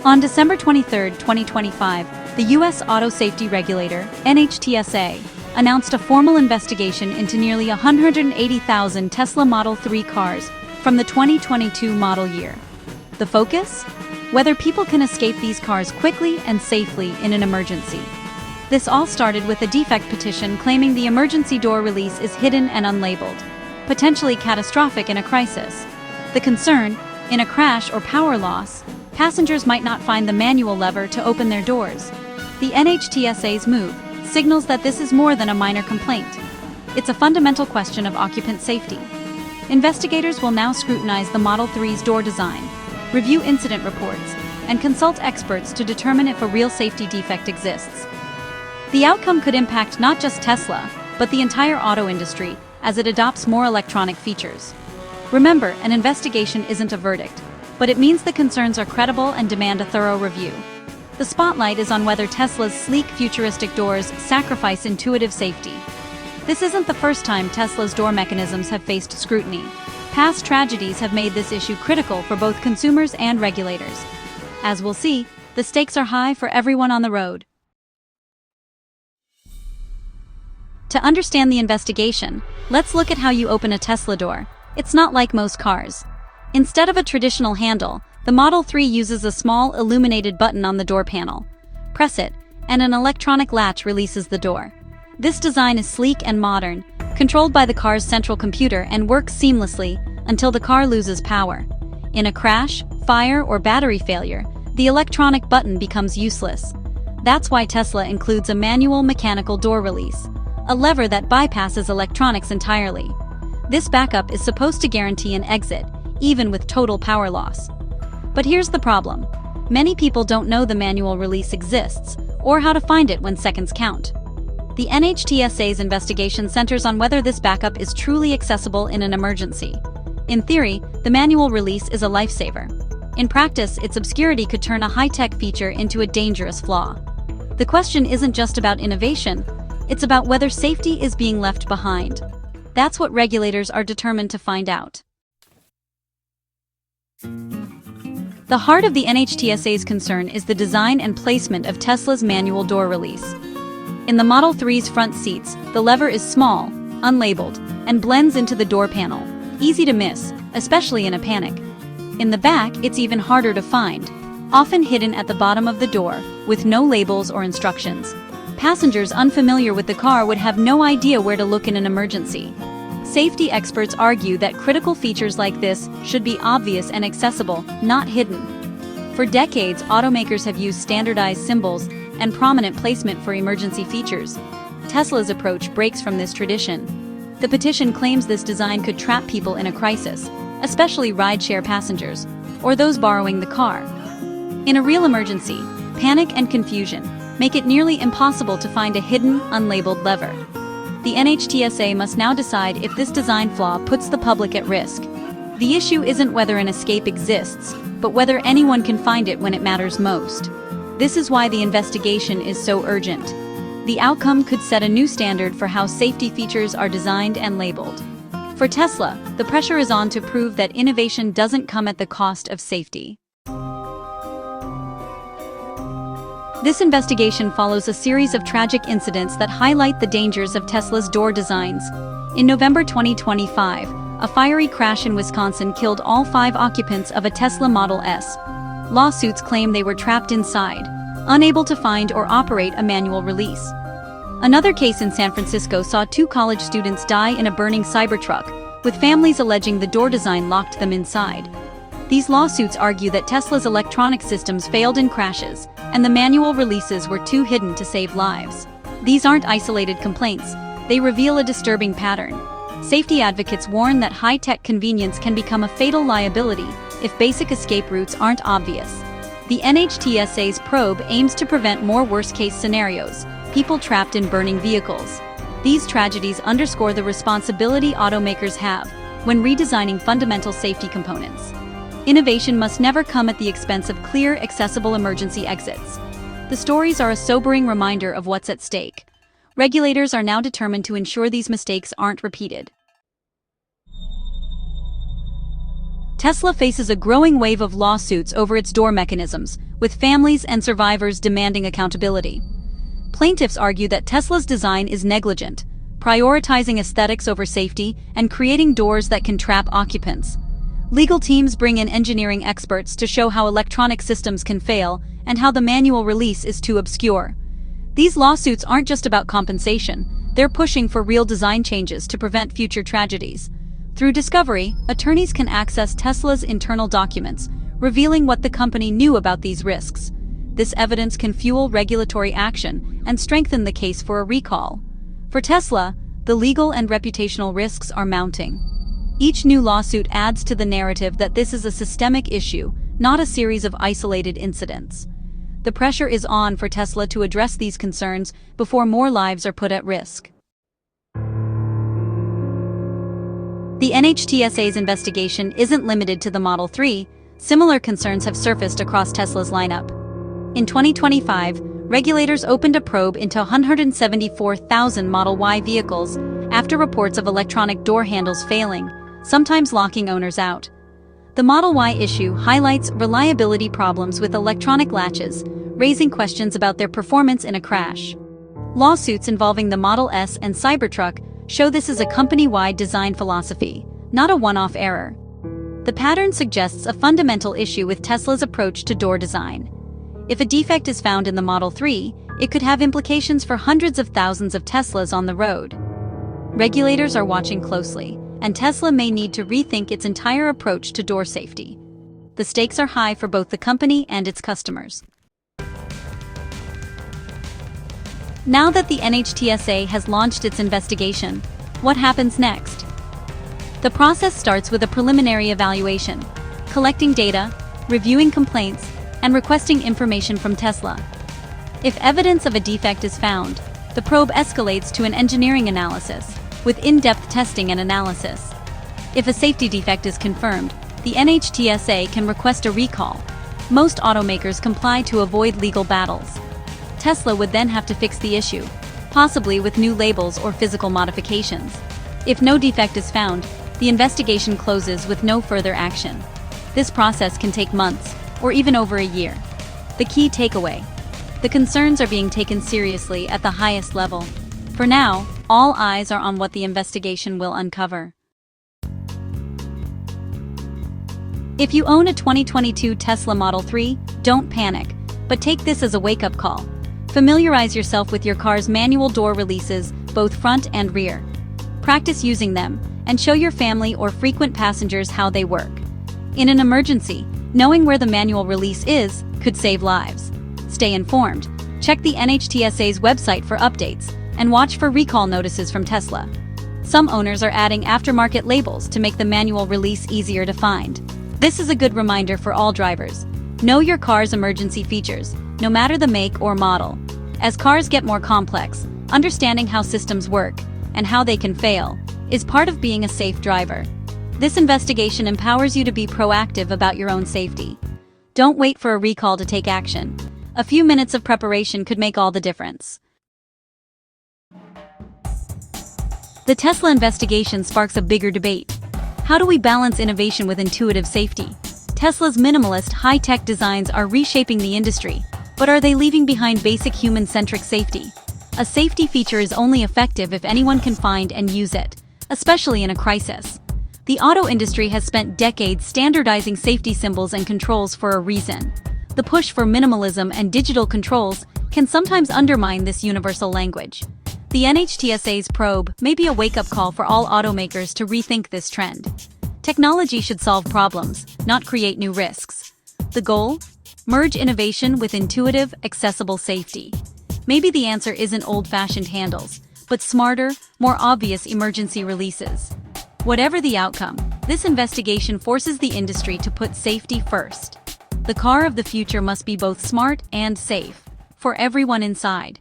On December 23, 2025, the U.S. auto safety regulator, NHTSA, announced a formal investigation into nearly 180,000 Tesla Model 3 cars from the 2022 model year. The focus? Whether people can escape these cars quickly and safely in an emergency. This all started with a defect petition claiming the emergency door release is hidden and unlabeled, potentially catastrophic in a crisis. The concern, in a crash or power loss, passengers might not find the manual lever to open their doors. The NHTSA's move signals that this is more than a minor complaint. It's a fundamental question of occupant safety. Investigators will now scrutinize the Model 3's door design, review incident reports, and consult experts to determine if a real safety defect exists. The outcome could impact not just Tesla, but the entire auto industry as it adopts more electronic features. Remember, an investigation isn't a verdict, but it means the concerns are credible and demand a thorough review. The spotlight is on whether Tesla's sleek, futuristic doors sacrifice intuitive safety. This isn't the first time Tesla's door mechanisms have faced scrutiny. Past tragedies have made this issue critical for both consumers and regulators. As we'll see, the stakes are high for everyone on the road. To understand the investigation, let's look at how you open a Tesla door. It's not like most cars. Instead of a traditional handle, the Model 3 uses a small illuminated button on the door panel. Press it, and an electronic latch releases the door. This design is sleek and modern, controlled by the car's central computer, and works seamlessly until the car loses power. In a crash, fire, or battery failure, the electronic button becomes useless. That's why Tesla includes a manual mechanical door release, a lever that bypasses electronics entirely. This backup is supposed to guarantee an exit, even with total power loss. But here's the problem. Many people don't know the manual release exists, or how to find it when seconds count. The NHTSA's investigation centers on whether this backup is truly accessible in an emergency. In theory, the manual release is a lifesaver. In practice, its obscurity could turn a high-tech feature into a dangerous flaw. The question isn't just about innovation, it's about whether safety is being left behind. That's what regulators are determined to find out. The heart of the NHTSA's concern is the design and placement of Tesla's manual door release. In the Model 3's front seats, the lever is small, unlabeled, and blends into the door panel, easy to miss, especially in a panic. In the back, it's even harder to find, often hidden at the bottom of the door, with no labels or instructions. Passengers unfamiliar with the car would have no idea where to look in an emergency. Safety experts argue that critical features like this should be obvious and accessible, not hidden. For decades, automakers have used standardized symbols and prominent placement for emergency features. Tesla's approach breaks from this tradition. The petition claims this design could trap people in a crisis, especially rideshare passengers, or those borrowing the car. In a real emergency, panic and confusion make it nearly impossible to find a hidden, unlabeled lever. The NHTSA must now decide if this design flaw puts the public at risk. The issue isn't whether an escape exists, but whether anyone can find it when it matters most. This is why the investigation is so urgent. The outcome could set a new standard for how safety features are designed and labeled. For Tesla, the pressure is on to prove that innovation doesn't come at the cost of safety. This investigation follows a series of tragic incidents that highlight the dangers of Tesla's door designs. In November 2025, a fiery crash in Wisconsin killed all 5 occupants of a Tesla Model S. Lawsuits claim they were trapped inside, unable to find or operate a manual release. Another case in San Francisco saw 2 college students die in a burning Cybertruck, with families alleging the door design locked them inside. These lawsuits argue that Tesla's electronic systems failed in crashes, and the manual releases were too hidden to save lives. These aren't isolated complaints, they reveal a disturbing pattern. Safety advocates warn that high-tech convenience can become a fatal liability if basic escape routes aren't obvious. The NHTSA's probe aims to prevent more worst-case scenarios, people trapped in burning vehicles. These tragedies underscore the responsibility automakers have when redesigning fundamental safety components. Innovation must never come at the expense of clear, accessible emergency exits. The stories are a sobering reminder of what's at stake. Regulators are now determined to ensure these mistakes aren't repeated. Tesla faces a growing wave of lawsuits over its door mechanisms, with families and survivors demanding accountability. Plaintiffs argue that Tesla's design is negligent, prioritizing aesthetics over safety and creating doors that can trap occupants. Legal teams bring in engineering experts to show how electronic systems can fail and how the manual release is too obscure. These lawsuits aren't just about compensation, they're pushing for real design changes to prevent future tragedies. Through discovery, attorneys can access Tesla's internal documents, revealing what the company knew about these risks. This evidence can fuel regulatory action and strengthen the case for a recall. For Tesla, the legal and reputational risks are mounting. Each new lawsuit adds to the narrative that this is a systemic issue, not a series of isolated incidents. The pressure is on for Tesla to address these concerns before more lives are put at risk. The NHTSA's investigation isn't limited to the Model 3. Similar concerns have surfaced across Tesla's lineup. In 2025, regulators opened a probe into 174,000 Model Y vehicles after reports of electronic door handles failing, sometimes locking owners out. The Model Y issue highlights reliability problems with electronic latches, raising questions about their performance in a crash. Lawsuits involving the Model S and Cybertruck show this is a company-wide design philosophy, not a one-off error. The pattern suggests a fundamental issue with Tesla's approach to door design. If a defect is found in the Model 3, it could have implications for hundreds of thousands of Teslas on the road. Regulators are watching closely, and Tesla may need to rethink its entire approach to door safety. The stakes are high for both the company and its customers. Now that the NHTSA has launched its investigation, what happens next? The process starts with a preliminary evaluation, collecting data, reviewing complaints, and requesting information from Tesla. If evidence of a defect is found, the probe escalates to an engineering analysis, with in-depth testing and analysis. If a safety defect is confirmed, the NHTSA can request a recall. Most automakers comply to avoid legal battles. Tesla would then have to fix the issue, possibly with new labels or physical modifications. If no defect is found, the investigation closes with no further action. This process can take months, or even over a year. The key takeaway: the concerns are being taken seriously at the highest level. For now, all eyes are on what the investigation will uncover. If you own a 2022 Tesla Model 3, don't panic, but take this as a wake-up call. Familiarize yourself with your car's manual door releases, both front and rear. Practice using them, and show your family or frequent passengers how they work. In an emergency, knowing where the manual release is could save lives. Stay informed, check the NHTSA's website for updates, and watch for recall notices from Tesla. Some owners are adding aftermarket labels to make the manual release easier to find. This is a good reminder for all drivers. Know your car's emergency features, no matter the make or model. As cars get more complex, understanding how systems work and how they can fail is part of being a safe driver. This investigation empowers you to be proactive about your own safety. Don't wait for a recall to take action. A few minutes of preparation could make all the difference. The Tesla investigation sparks a bigger debate. How do we balance innovation with intuitive safety? Tesla's minimalist, high-tech designs are reshaping the industry, but are they leaving behind basic human-centric safety? A safety feature is only effective if anyone can find and use it, especially in a crisis. The auto industry has spent decades standardizing safety symbols and controls for a reason. The push for minimalism and digital controls can sometimes undermine this universal language. The NHTSA's probe may be a wake-up call for all automakers to rethink this trend. Technology should solve problems, not create new risks. The goal? Merge innovation with intuitive, accessible safety. Maybe the answer isn't old-fashioned handles, but smarter, more obvious emergency releases. Whatever the outcome, this investigation forces the industry to put safety first. The car of the future must be both smart and safe, for everyone inside.